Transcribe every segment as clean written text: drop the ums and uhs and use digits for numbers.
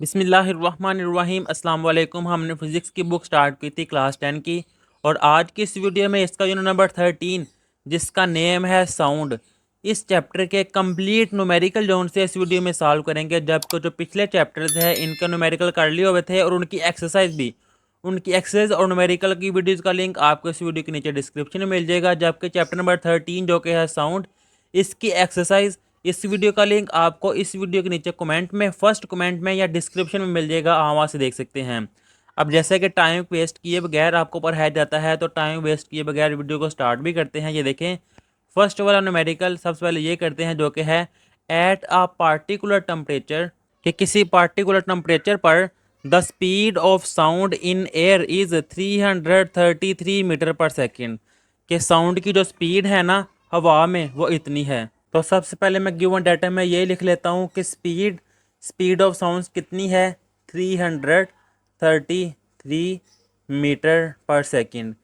बिस्मिल्लाहिर्रहमानिर्रहीम अस्सलाम वालेकुम। हमने फ़िज़िक्स की बुक स्टार्ट की थी क्लास 10 की, और आज की इस वीडियो में इसका यूनिट नंबर 13 जिसका नेम है साउंड, इस चैप्टर के कंप्लीट न्यूमेरिकल जोन से इस वीडियो में सॉल्व करेंगे। जबकि जो पिछले चैप्टर्स हैं इनका न्यूमेरिकल कर लिए हुए थे और उनकी एक्सरसाइज भी, उनकी एक्सरसाइज और न्यूमेरिकल की वीडियोज़ का लिंक आपको इस वीडियो के नीचे डिस्क्रिप्शन में मिल जाएगा। जबकि चैप्टर नंबर 13 जो कि है साउंड, इसकी एक्सरसाइज, इस वीडियो का लिंक आपको इस वीडियो के नीचे कमेंट में, फर्स्ट कमेंट में या डिस्क्रिप्शन में मिल जाएगा, आप वहाँ से देख सकते हैं। अब जैसे कि टाइम वेस्ट किए बगैर आपको पढ़ाया जाता है, तो टाइम वेस्ट किए बगैर वीडियो को स्टार्ट भी करते हैं। ये देखें, फर्स्ट वाला न्यूमेरिकल सबसे पहले ये करते हैं जो कि है एट अ पार्टिकुलर टेम्परेचर, कि किसी पार्टिकुलर टेम्परेचर पर the speed of sound in air is 333 metre per second, कि साउंड की जो स्पीड है ना हवा में वो इतनी है। तो सबसे पहले मैं गिवन डाटा में ये लिख लेता हूँ कि स्पीड ऑफ साउंड कितनी है, 333 metre per second.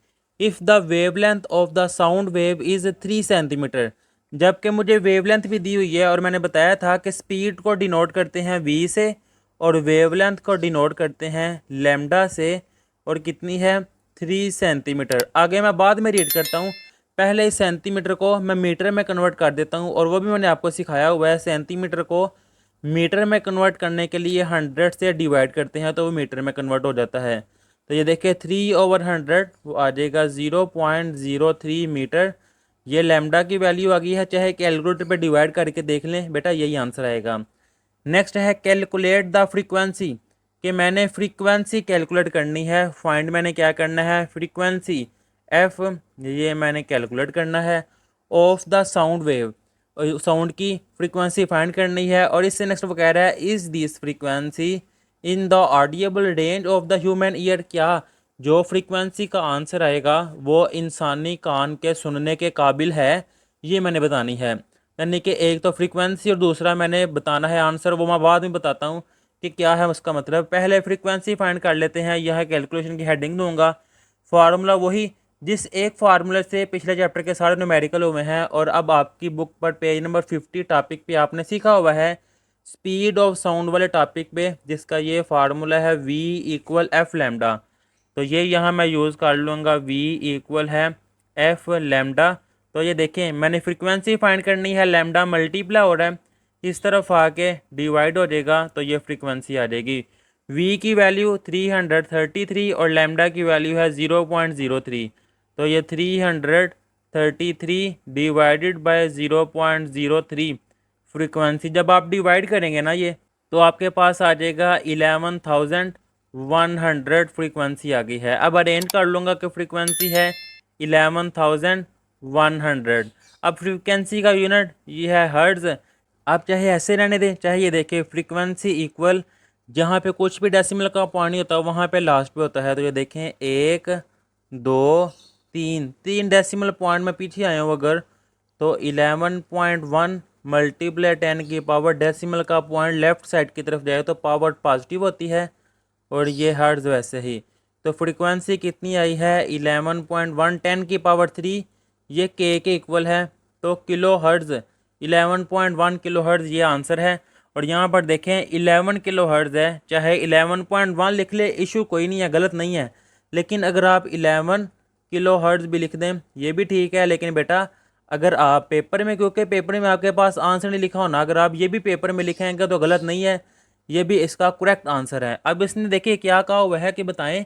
If the wavelength of the sound wave is 3 centimetre, जबकि मुझे वेवलेंथ भी दी हुई है और मैंने बताया था कि स्पीड को डिनोट करते हैं v से और वेवलेंथ को डिनोट करते हैं लैम्डा से, और कितनी है 3 सेंटीमीटर। आगे मैं बाद में रीड करता हूँ, पहले इस सेंटीमीटर को मैं मीटर में कन्वर्ट कर देता हूँ, और वो भी मैंने आपको सिखाया हुआ है। सेंटीमीटर को मीटर में कन्वर्ट करने के लिए 100 से डिवाइड करते हैं तो वो मीटर में कन्वर्ट हो जाता है। तो ये देखिए 3/100 वो आ जाएगा 0.03 मीटर। ये लैम्डा की वैल्यू आ गई है, चाहे कैलकुलेटर पे डिवाइड करके देख लें बेटा, यही आंसर आएगा। नेक्स्ट है कैलकुलेट द फ्रीक्वेंसी, कि मैंने फ्रीक्वेंसी कैलकुलेट करनी है। फाइंड मैंने क्या करना है, फ्रीक्वेंसी एफ, ये मैंने कैलकुलेट करना है of the sound wave, sound की फ्रीक्वेंसी फाइंड करनी है। और इससे नेक्स्ट वो कह रहा है is this frequency in the audible range of the human ear, क्या जो फ्रीक्वेंसी का आंसर आएगा वो इंसानी कान के सुनने के काबिल है, ये मैंने बतानी है। यानी कि एक तो फ्रीक्वेंसी और दूसरा मैंने बताना है आंसर, वो मैं बाद में बताता हूँ कि क्या है उसका मतलब। पहले फ्रीक्वेंसी फाइंड कर लेते हैं, यह कैलकुलेशन की हेडिंग दूंगा। फार्मूला वही जिस एक फार्मूले से पिछले चैप्टर के सारे न्यूमेरिकल हुए हैं, और अब आपकी बुक पर पेज नंबर 50 टॉपिक पे आपने सीखा हुआ है स्पीड ऑफ साउंड वाले टॉपिक पे, जिसका ये फार्मूला है v इक्वल एफ लैम्डा। तो ये यहाँ मैं यूज़ कर लूँगा, v इक्वल है एफ लैम्डा। तो ये देखें, मैंने फ्रीक्वेंसी फाइंड करनी है, लैम्डा मल्टीप्लाई हो रहा है, इस तरफ आके डिवाइड हो जाएगा तो ये फ्रीक्वेंसी आ जाएगी। v की वैल्यू 333 और लैम्डा की वैल्यू है 0.03, तो ये 333 डिवाइडेड बाय 0.03 फ्रीक्वेंसी जब आप डिवाइड करेंगे ना ये, तो आपके पास आ जाएगा 11,100 फ्रीक्वेंसी आ गई है। अब अरेंज कर लूँगा कि फ्रीक्वेंसी है 11,100। अब फ्रीक्वेंसी का यूनिट ये है हर्ट्ज़। आप चाहे ऐसे रहने दें, चाहे ये देखें फ्रीक्वेंसी इक्वल, जहाँ पे कुछ भी डेसिमल का पॉइंट नहीं होता वहाँ पे लास्ट पे होता है। तो ये देखें 1 2 3 डेसिमल पॉइंट में पीछे आए हूँ अगर, तो 11.1 मल्टीप्लाई 10 की पावर, डेसिमल का पॉइंट लेफ्ट साइड की तरफ जाए तो पावर पॉजिटिव होती है, और ये हर्ट्ज़ वैसे ही। तो फ्रीक्वेंसी कितनी आई है 11.1, 10 की पावर 3, ये के इक्वल है, तो किलो हर्ट्ज़ 11.1 किलो हर्ट्ज़ ये आंसर है। और यहाँ पर देखें 11 किलो हर्ट्ज़ है, चाहे 11.1 लिख ले, इशू कोई नहीं है, गलत नहीं है। लेकिन अगर आप 11 किलो हर्ट्ज़ भी लिख दें ये भी ठीक है। लेकिन बेटा अगर आप पेपर में, क्योंकि पेपर में आपके पास आंसर नहीं लिखा होना, अगर आप ये भी पेपर में लिखेंगे तो गलत नहीं है, ये भी इसका करेक्ट आंसर है। अब इसने देखिए क्या कहा हुआ है कि बताएं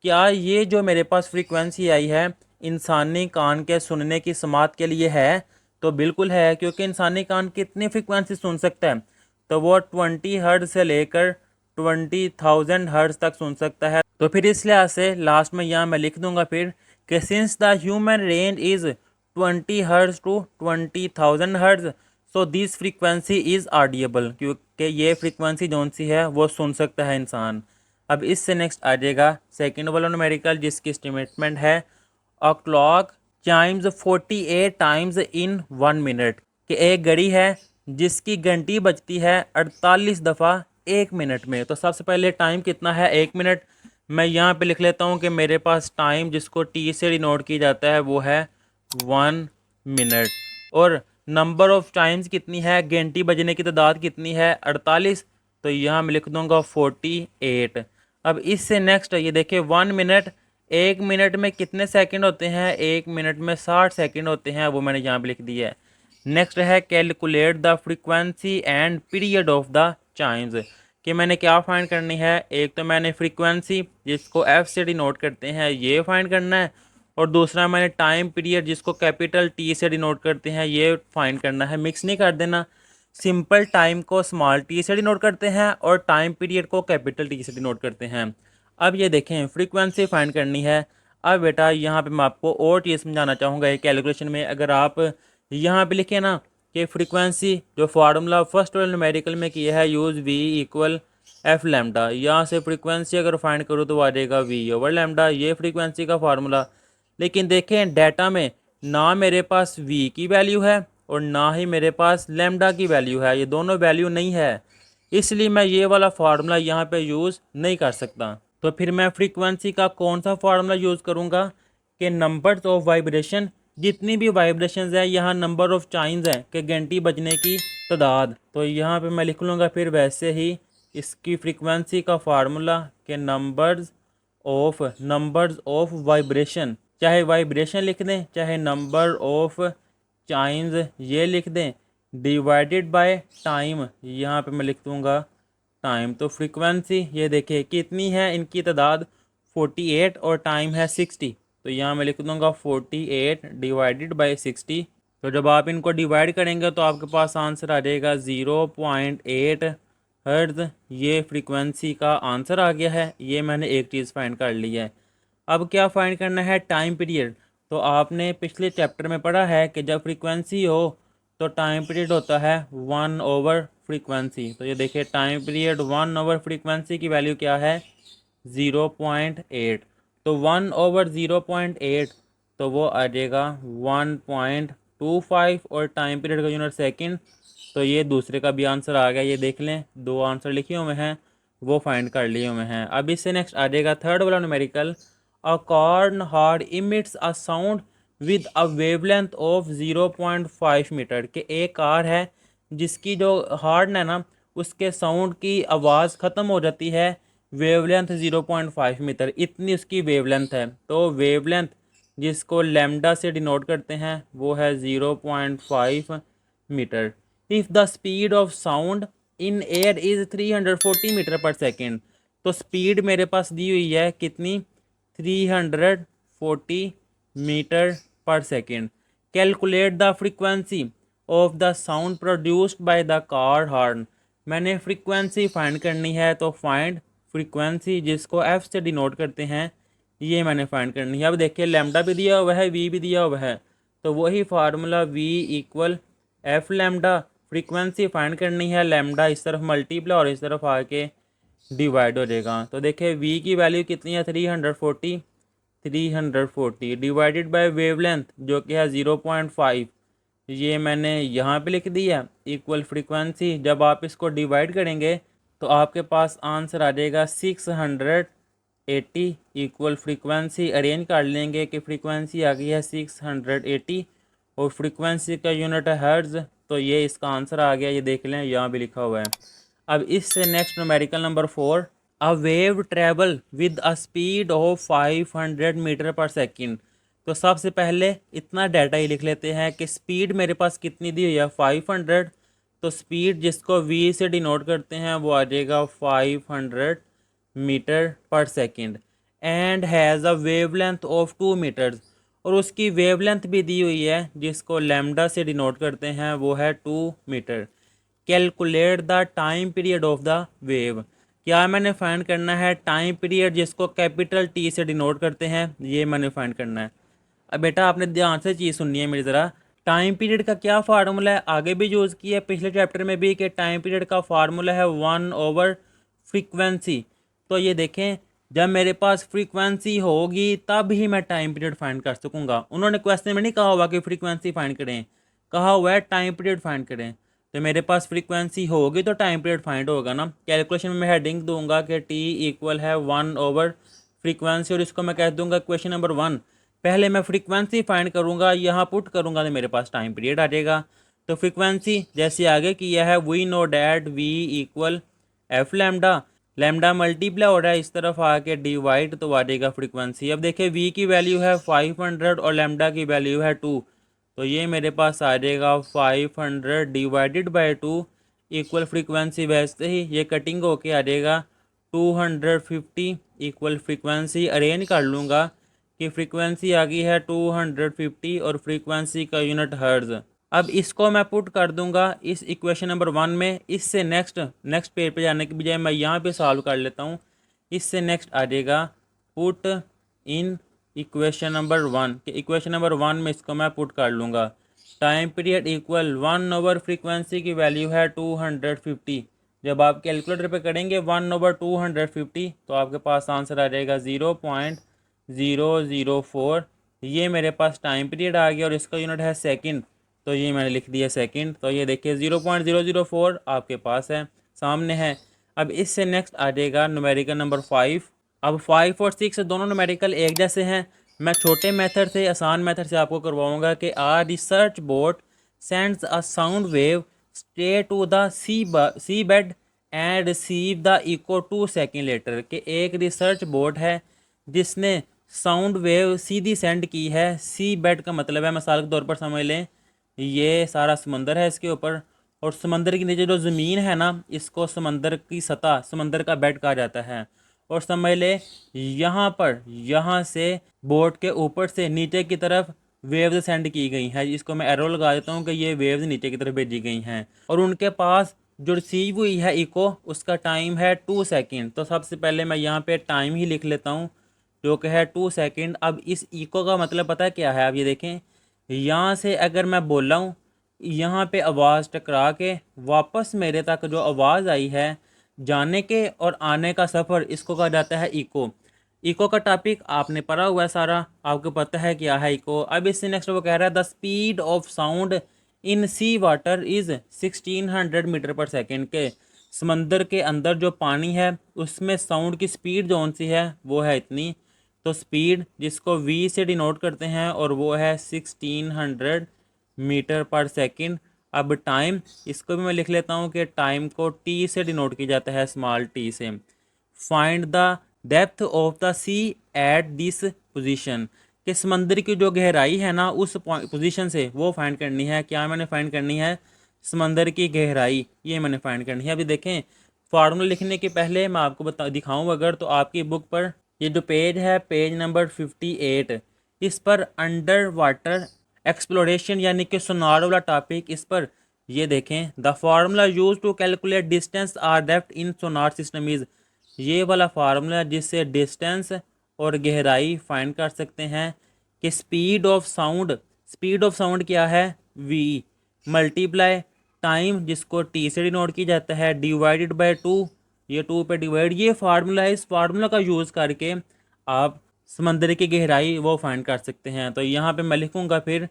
क्या ये जो मेरे पास फ्रीक्वेंसी आई है इंसानी कान के सुनने की समात के लिए है, तो बिल्कुल है, क्योंकि इंसानी कान कितनी फ्रीक्वेंसी सुन सकता है, तो वो 20 हर्ट्ज़ से लेकर 20,000 हर्ट्ज़ तक सुन सकता है। तो फिर इस लिहाज से लास्ट में यहाँ मैं लिख दूंगा फिर कि since the human range is 20 hertz to 20,000 hertz, so this frequency is audible, क्योंकि ये फ्रीक्वेंसी जौन सी है वो सुन सकता है इंसान। अब इससे नेक्स्ट आ जाएगा सेकेंड वाला न्यूमेरिकल, जिसकी स्टेटमेंट है a clock Chimes 48 times in 1 minute, कि एक घड़ी है जिसकी घंटी बजती है 48 दफ़ा 1 मिनट में। तो सबसे पहले टाइम कितना है 1 मिनट, मैं यहाँ पे लिख लेता हूँ कि मेरे पास टाइम जिसको टी से डिनोट किया जाता है वो है 1 मिनट। और नंबर ऑफ टाइम्स कितनी है, घंटी बजने की तादाद कितनी है 48, तो यहाँ मैं लिख दूँगा 48। अब इससे नेक्स्ट ये देखिए 1 मिनट, 1 मिनट में कितने सेकंड होते हैं, 1 मिनट में 60 सेकंड होते हैं, वो मैंने यहाँ पे लिख दिया है। नेक्स्ट है calculate the frequency and period of the Chimes, कि मैंने क्या फाइंड करनी है। एक तो मैंने फ्रीक्वेंसी जिसको एफ से डिनोट करते हैं ये फाइंड करना है, और दूसरा मैंने टाइम पीरियड जिसको कैपिटल टी से डिनोट करते हैं ये फाइंड करना है। मिक्स नहीं कर देना, सिंपल टाइम को स्मॉल टी से डिनोट करते हैं और टाइम पीरियड को कैपिटल टी से डिनोट करते हैं। अब ये देखें फ्रीक्वेंसी फाइंड करनी है। अब बेटा यहाँ पे मैं आपको और चीज़ समझाना चाहूँगा एक कैलकुलेशन में। अगर आप यहाँ पे लिखे ना कि फ्रीक्वेंसी जो फार्मूला फर्स्ट वाले न्यूमेरिकल में किया है use v equal f lambda, यहाँ से फ्रीक्वेंसी अगर फाइंड करूँ तो आ जाएगा वी ओवर लैम्डा, ये फ्रीक्वेंसी का फार्मूला। लेकिन देखें डाटा में ना मेरे पास वी की वैल्यू है और ना ही मेरे पास लैम्डा की वैल्यू है, ये दोनों वैल्यू नहीं है, इसलिए मैं ये वाला फार्मूला यहाँ पे यूज़ नहीं कर सकता। तो फिर मैं फ्रीक्वेंसी का कौन सा फार्मूला यूज़ करूँगा कि नंबर्स ऑफ वाइब्रेशन, जितनी भी वाइब्रेशंस है, यहाँ नंबर ऑफ चाइम्स हैं कि घंटी बजने की तादाद, तो यहाँ पे मैं लिख लूँगा फिर वैसे ही इसकी फ्रीक्वेंसी का फार्मूला कि नंबर्स ऑफ वाइब्रेशन, चाहे वाइब्रेशन लिख दें चाहे नंबर ऑफ चाइम्स ये लिख दें, डिवाइडेड बाय टाइम, यहाँ पे मैं लिख दूँगा टाइम। तो फ्रीक्वेंसी ये देखिए कितनी है, इनकी तादाद 48 और टाइम है 60, तो यहाँ मैं लिख दूँगा 48 डिवाइडेड बाय 60। तो जब आप इनको डिवाइड करेंगे तो आपके पास आंसर आ जाएगा 0.8 हर्ट्ज़। ये फ्रीक्वेंसी का आंसर आ गया है। ये मैंने एक चीज़ फाइंड कर ली है। अब क्या फाइंड करना है, टाइम पीरियड। तो आपने पिछले चैप्टर में पढ़ा है कि जब फ्रीक्वेंसी हो तो टाइम पीरियड होता है 1 ओवर फ्रीक्वेंसी। तो ये देखिए टाइम पीरियड 1 ओवर फ्रीक्वेंसी की वैल्यू क्या है, 0.8। तो 1 ओवर 0.8 तो वो आ जाएगा 1.25 और टाइम पीरियड का यूनिट सेकंड। तो ये दूसरे का भी आंसर आ गया, ये देख लें दो आंसर लिखे हुए हैं वो फाइंड कर लिए हुए हैं। अब इससे नेक्स्ट आ जाएगा थर्ड वाला numerical, a corn hard emits a sound with a wavelength of 0.5 metre, के एक कार है जिसकी जो हार्ड है ना उसके साउंड की आवाज़ ख़त्म हो जाती है वेवलेंथ 0.5 मीटर, इतनी उसकी वेवलेंथ है। तो वेवलेंथ जिसको लैम्डा से डिनोट करते हैं वो है 0.5 metre. If the speed of sound in air is 340 metre per second, तो स्पीड मेरे पास दी हुई है कितनी, 340 metre per second. Calculate the frequency of the sound produced by the car horn, मैंने फ्रीक्वेंसी फाइंड करनी है। तो फाइंड फ्रीक्वेंसी जिसको एफ से डिनोट करते हैं ये मैंने फाइंड करनी है। अब देखिए लैम्डा भी दिया हुआ है वी भी दिया हुआ है, तो वही formula v equal f lambda, frequency find करनी है, लैम्डा इस तरफ मल्टीप्लाई और इस तरफ आके डिवाइड हो जाएगा। तो देखिए वी की वैल्यू कितनी है, 340 डिवाइडेड बाय वेवलेंथ जो कि है 0.5, ये मैंने यहाँ पे लिख दिया इक्वल फ्रीक्वेंसी। जब आप इसको डिवाइड करेंगे तो आपके पास आंसर आ जाएगा 680 इक्वल फ्रीक्वेंसी। अरेंज कर लेंगे कि फ्रीक्वेंसी आ गई है 680 और फ्रीक्वेंसी का यूनिट है हर्ट्ज़, तो ये इसका आंसर आ गया, ये देख लें यहाँ भी लिखा हुआ है। अब इससे next numerical number 4, a wave travel with a speed of 500 metre per second. तो सबसे पहले इतना डाटा ही लिख लेते हैं कि स्पीड मेरे पास कितनी दी हुई है 500, तो स्पीड जिसको v से डिनोट करते हैं वो आ जाएगा 500 metre per second, and has a wavelength of 2 metres, और उसकी वेवलेंथ भी दी हुई है जिसको लैम्डा से डिनोट करते हैं वो है 2 metre. Calculate the time period of the wave, क्या मैंने फाइंड करना है टाइम पीरियड जिसको कैपिटल टी से डिनोट करते हैं, ये मैंने फाइंड करना है। अब बेटा आपने ध्यान से चीज़ सुननी है मेरी ज़रा, टाइम पीरियड का क्या फार्मूला है, आगे भी यूज़ किया है पिछले चैप्टर में भी, कि टाइम पीरियड का फार्मूला है 1 ओवर फ्रीक्वेंसी। तो ये देखें जब मेरे पास फ्रीक्वेंसी होगी तब ही मैं टाइम पीरियड फाइंड कर सकूंगा। उन्होंने क्वेश्चन में नहीं कहा हुआ कि फ्रीक्वेंसी फाइंड करें, कहा हुआ है टाइम पीरियड फाइंड करें। तो मेरे पास फ्रीक्वेंसी होगी तो टाइम पीरियड फाइंड होगा ना। कैलकुलेशन में मैं हेडिंग दूंगा कि टी इक्वल है 1 ओवर फ्रीक्वेंसी, और इसको मैं कह दूंगा क्वेश्चन नंबर 1। पहले मैं फ्रीक्वेंसी फाइंड करूंगा, यहाँ पुट करूंगा तो मेरे पास टाइम पीरियड आ जाएगा। तो फ्रीक्वेंसी जैसे आगे किया है, we know that v equal f lambda, lambda multiply हो रहा है इस तरफ आके डिवाइड, तो आ जाएगा फ्रीक्वेंसी। अब देखिए वी की वैल्यू है 500 और लैम्डा की वैल्यू है 2, तो ये मेरे पास आ जाएगा 500 डिवाइडेड बाई 2 इक्वल फ्रीक्वेंसी। वैसे ही ये कटिंग होके आ जाएगा 250 इक्वल फ्रीक्वेंसी। अरेंज कर लूँगा कि फ्रीक्वेंसी आ गई है 250 और फ्रीक्वेंसी का यूनिट हर्ट्ज। अब इसको मैं पुट कर दूंगा इस इक्वेशन नंबर 1 में। इससे नेक्स्ट पेज पे जाने के बजाय मैं यहाँ पे सॉल्व कर लेता हूँ। इससे नेक्स्ट आ जाएगा पुट इन इक्वेशन नंबर 1 कि इक्वेशन नंबर 1 में इसको मैं पुट कर लूँगा। Time period equal 1 over frequency की वैल्यू है 250। जब आप कैलकुलेटर पे करेंगे 1/250 तो आपके पास आंसर आ जाएगा 0.004। ये मेरे पास टाइम पीरियड आ गया और इसका यूनिट है सेकंड, तो ये मैंने लिख दिया सेकंड। तो ये देखिए 0.004 आपके पास है, सामने है। अब इससे नेक्स्ट आ जाएगा न्यूमेरिकल नंबर 5। अब 5 और 6 दोनों न्यूमेरिकल एक जैसे हैं। मैं छोटे मेथड से आसान मेथड से आपको करवाऊंगा कि a research boat sends a sound wave straight to the sea bed and receive the echo 2 second later. कि एक रिसर्च बोट है जिसने साउंड वेव सीधी सेंड की है। सी बेड का मतलब है, मिसाल के तौर पर समझ लें ये सारा समंदर है इसके ऊपर, और समंदर के नीचे जो ज़मीन है ना इसको समंदर की सतह, समंदर का बेड कहा जाता है। और समझ ले यहाँ पर, यहाँ से बोट के ऊपर से नीचे की तरफ वेव्स सेंड की गई हैं। इसको मैं एरो लगा देता हूँ कि ये वेव्स नीचे की तरफ भेजी गई हैं। और उनके पास जो रिसीव हुई है इको, उसका टाइम है 2 सेकेंड। तो सबसे पहले मैं यहाँ पे टाइम ही लिख लेता हूँ जो कि है 2 सेकेंड। अब इस इको का मतलब पता है क्या है? आप ये देखें, यहाँ से अगर मैं बोल रहा हूँ, यहाँ पे आवाज़ टकरा के वापस मेरे तक जो आवाज़ आई है, जाने के और आने का सफ़र, इसको कहा जाता है इको। इको का टॉपिक आपने पढ़ा हुआ है सारा, आपको पता है क्या है इको। अब इससे नेक्स्ट वो कह रहा है the speed of sound in sea water is 1600 metre per second. के समंदर के अंदर जो पानी है उसमें साउंड की स्पीड जौन सी है वो है इतनी। तो स्पीड जिसको वी से डिनोट करते हैं और वो है 1600 मीटर पर सेकंड। अब टाइम, इसको भी मैं लिख लेता हूँ कि टाइम को टी से डिनोट किया जाता है, स्मॉल टी से। Find the depth of the sea at this position. कि समंदर की जो गहराई है ना उस पोजीशन से वो फाइंड करनी है। क्या मैंने फाइंड करनी है? समंदर की गहराई, ये मैंने फाइंड करनी है। अभी देखें फार्मूला लिखने के पहले मैं आपको दिखाऊँ अगर, तो आपकी बुक पर ये जो पेज है, पेज नंबर 58, इस पर अंडर वाटर एक्सप्लोरेशन यानी कि सोनार वाला टॉपिक, इस पर ये देखें the formula use to calculate distance or depth in sonar system is. ये वाला फार्मूला जिससे डिस्टेंस और गहराई फाइंड कर सकते हैं। कि speed of sound, speed of sound क्या है? वी मल्टीप्लाई टाइम जिसको टी से डिनोट किया जाता है डिवाइडेड बाय 2, ये 2 पे डिवाइड, ये फार्मूला है। इस फार्मूला का यूज़ करके आप समंदर की गहराई वो फाइंड कर सकते हैं। तो यहाँ पे मैं लिखूँगा फिर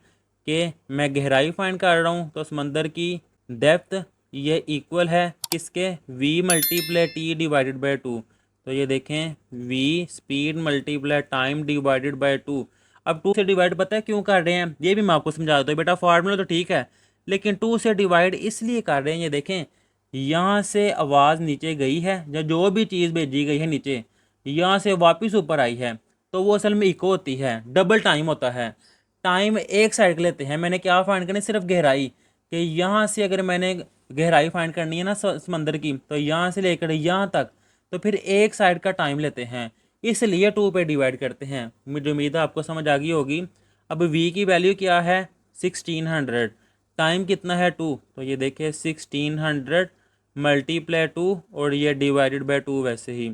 कि मैं गहराई फाइंड कर रहा हूँ, तो समंदर की डेप्थ ये इक्वल है किसके? v multiply T divided by 2। तो ये देखें v speed multiply time divided by 2। अब 2 से डिवाइड पता है क्यों कर रहे हैं? ये भी मैं आपको समझा देता हूँ बेटा। फार्मूला तो ठीक है लेकिन 2 से डिवाइड इसलिए कर रहे हैं, ये देखें यहाँ से आवाज़ नीचे गई है, जो भी चीज़ भेजी गई है नीचे, यहाँ से वापस ऊपर आई है, तो वो असल में इको होती है, डबल टाइम होता है। टाइम एक साइड लेते हैं, मैंने क्या फाइंड करनी? सिर्फ गहराई। कि यहाँ से अगर मैंने गहराई फाइंड करनी है ना समंदर की, तो यहाँ से लेकर यहाँ तक, तो फिर एक साइड का टाइम लेते हैं, इसलिए 2 पे डिवाइड करते हैं। मुझे उम्मीद है आपको समझ आ गई होगी। अब v की वैल्यू क्या है? 1600। टाइम कितना है? 2। तो ये देखिए 1600 मल्टीप्लाई 2 और ये डिवाइडेड बाई 2। वैसे ही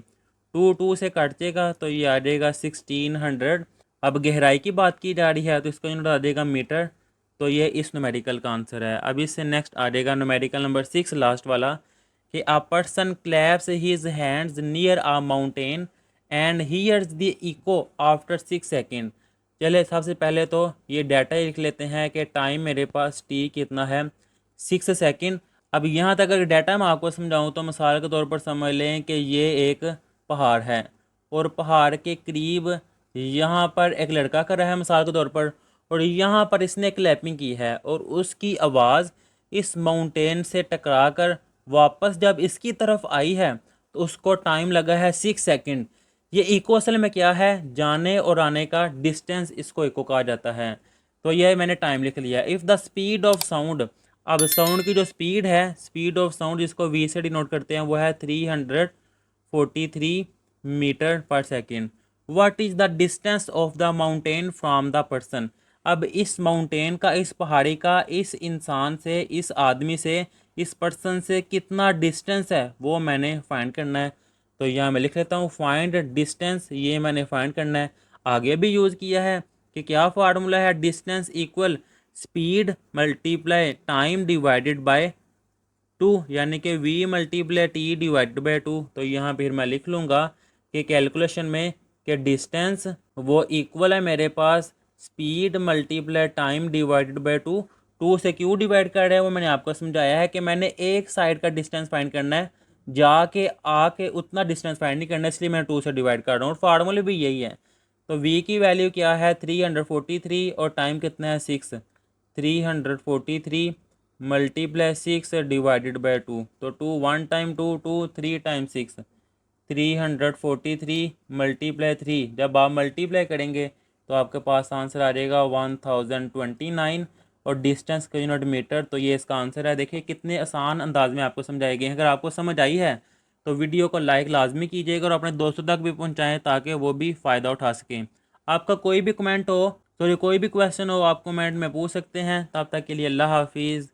2 से काटेगा तो ये आ जाएगा 1600। अब गहराई की बात की जा रही है तो इसका यूनिट आ जाएगा मीटर। तो ये इस न्यूमेरिकल का आंसर है। अब इससे नेक्स्ट आ जाएगा न्यूमेरिकल नंबर 6, लास्ट वाला। कि a person claps his hands near a mountain and hears the echo after 6 second. चले सबसे पहले तो ये डाटा ही लिख लेते हैं कि टाइम मेरे पास टी कितना है? 6 सेकेंड। अब यहाँ तक अगर डाटा मैं आपको समझाऊँ तो मिसाल के तौर पर समझ लें कि ये एक पहाड़ है और पहाड़ के करीब यहाँ पर एक लड़का कर रहा है मिसाल के तौर पर, और यहाँ पर इसने क्लैपिंग की है और उसकी आवाज़ इस माउंटेन से टकरा कर वापस जब इसकी तरफ आई है तो उसको टाइम लगा है 6 सेकंड। ये इको असल में क्या है, जाने और आने का डिस्टेंस, इसको इको कहा जाता है। तो ये मैंने टाइम लिख लिया। If the speed of sound, अब साउंड की जो स्पीड है, स्पीड ऑफ साउंड जिसको वी से डिनोट करते हैं, वो है 343 metre per second. What is the distance of the mountain from the person. अब इस माउंटेन का, इस पहाड़ी का, इस इंसान से, इस आदमी से, इस पर्सन से कितना डिस्टेंस है वो मैंने फाइंड करना है। तो यहाँ मैं लिख लेता हूँ फाइंड डिस्टेंस, ये मैंने फाइंड करना है। आगे भी यूज़ किया है कि क्या फार्मूला है, distance equal speed multiply time divided by 2, यानी कि v multiply T divided by 2। तो यहाँ फिर मैं लिख लूँगा कि कैलकुलेशन में कि डिस्टेंस वो इक्वल है मेरे पास speed multiply time divided by 2। 2 से क्यों डिवाइड कर रहा है वो मैंने आपको समझाया है कि मैंने एक साइड का डिस्टेंस फाइंड करना है, जाके आके उतना डिस्टेंस फाइंड नहीं करना, इसलिए मैं 2 से डिवाइड कर रहा हूँ। और फार्मूले भी यही है। तो v की वैल्यू क्या है 343 और टाइम कितना है 6। 343 मल्टीप्लाई 6 डिवाइडेड बाई 2। तो 2 1 टाइम 2, 2 3 टाइम 6, 343 मल्टीप्लाई 3। जब आप मल्टीप्लाई करेंगे तो आपके पास आंसर आ जाएगा 1029 और डिस्टेंस का यूनिट मीटर। तो ये इसका आंसर है। देखिए कितने आसान अंदाज में आपको समझाई गई है। अगर आपको समझ आई है तो वीडियो को लाइक लाजमी कीजिएगा और अपने दोस्तों तक भी पहुंचाएं ताकि वो भी फ़ायदा उठा सकें। आपका कोई भी कमेंट हो, सॉरी कोई भी क्वेश्चन हो, आप कमेंट में पूछ सकते हैं। तब तक के लिए अल्लाह हाफिज़।